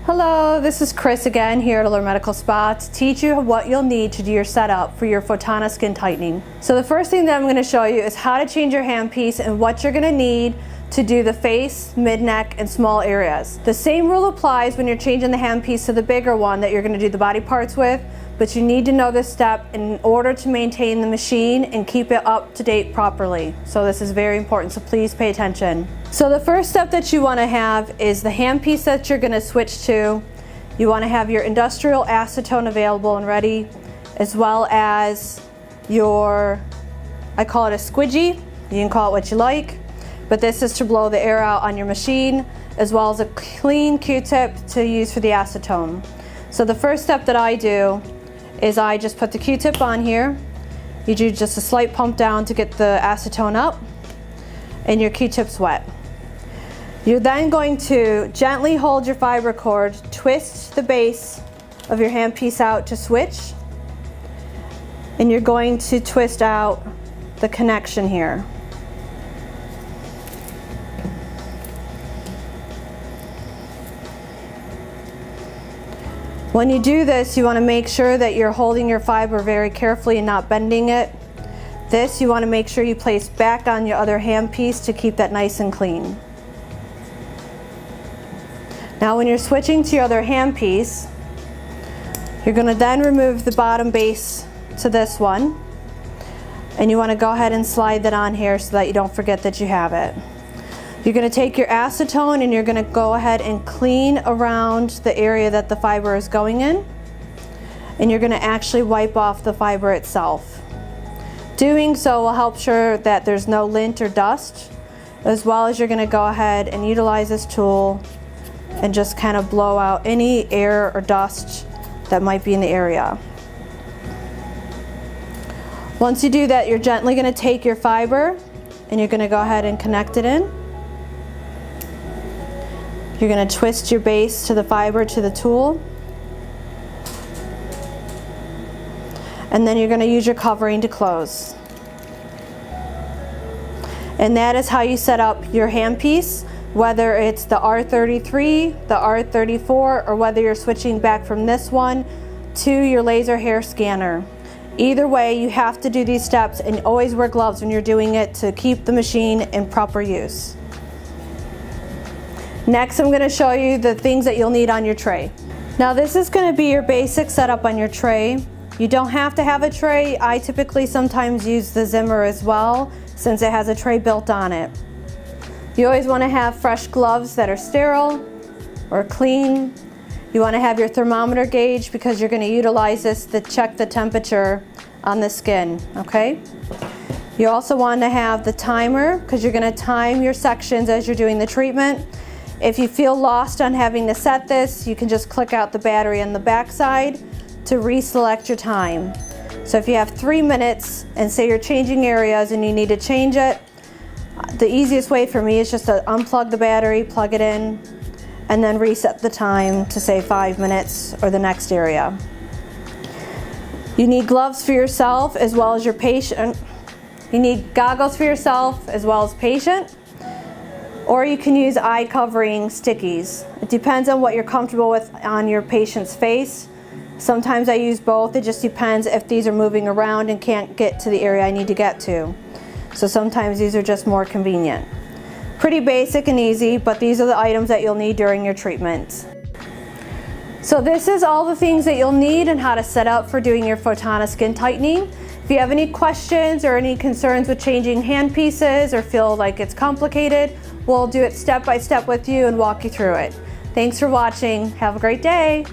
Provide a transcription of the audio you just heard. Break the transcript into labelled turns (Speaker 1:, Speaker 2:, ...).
Speaker 1: Hello, this is Chris again here at Allure Medical Spa to teach you what you'll need to do your setup for your Fotona skin tightening. So the first thing that I'm going to show you is how to change your handpiece and what you're going to need to do the face, mid-neck, and small areas. The same rule applies when you're changing the handpiece to the bigger one that you're going to do the body parts with, but you need to know this step in order to maintain the machine and keep it up to date properly. So this is very important, so please pay attention. So the first step that you want to have is the handpiece that you're going to switch to. You want to have your industrial acetone available and ready, as well as your, I call it a squidgy, you can call it what you like, but this is to blow the air out on your machine, as well as a clean Q-tip to use for the acetone. So the first step that I do is I just put the Q-tip on here. You do just a slight pump down to get the acetone up, and your Q-tip's wet. You're then going to gently hold your fiber cord, twist the base of your handpiece out to switch, and you're going to twist out the connection here. When you do this, you want to make sure that you're holding your fiber very carefully and not bending it. This you want to make sure you place back on your other handpiece to keep that nice and clean. Now when you're switching to your other handpiece, you're going to then remove the bottom base to this one, and you want to go ahead and slide that on here so that you don't forget that you have it. You're going to take your acetone and you're going to go ahead and clean around the area that the fiber is going in, and you're going to actually wipe off the fiber itself. Doing so will help sure that there's no lint or dust, as well as you're going to go ahead and utilize this tool and just kind of blow out any air or dust that might be in the area. Once you do that, you're gently going to take your fiber and you're going to go ahead and connect it in. You're going to twist your base to the fiber to the tool, and then you're going to use your covering to close. And that is how you set up your handpiece, whether it's the R33, the R34, or whether you're switching back from this one to your laser hair scanner. Either way, you have to do these steps, and always wear gloves when you're doing it to keep the machine in proper use. Next, I'm going to show you the things that you'll need on your tray. Now this is going to be your basic setup on your tray. You don't have to have a tray. I typically sometimes use the Zimmer as well, since it has a tray built on it. You always want to have fresh gloves that are sterile or clean. You want to have your thermometer gauge because you're going to utilize this to check the temperature on the skin, okay? You also want to have the timer because you're going to time your sections as you're doing the treatment. If you feel lost on having to set this, you can just click out the battery on the back side to reselect your time. So if you have 3 minutes and say you're changing areas and you need to change it, the easiest way for me is just to unplug the battery, plug it in, and then reset the time to say 5 minutes or the next area. You need gloves for yourself as well as your patient. You need goggles for yourself as well as patient. Or you can use eye covering stickies. It depends on what you're comfortable with on your patient's face. Sometimes I use both. It just depends if these are moving around and can't get to the area I need to get to. So sometimes these are just more convenient. Pretty basic and easy, but these are the items that you'll need during your treatment. So this is all the things that you'll need and how to set up for doing your Fotona skin tightening. If you have any questions or any concerns with changing handpieces or feel like it's complicated, we'll do it step by step with you and walk you through it. Thanks for watching. Have a great day.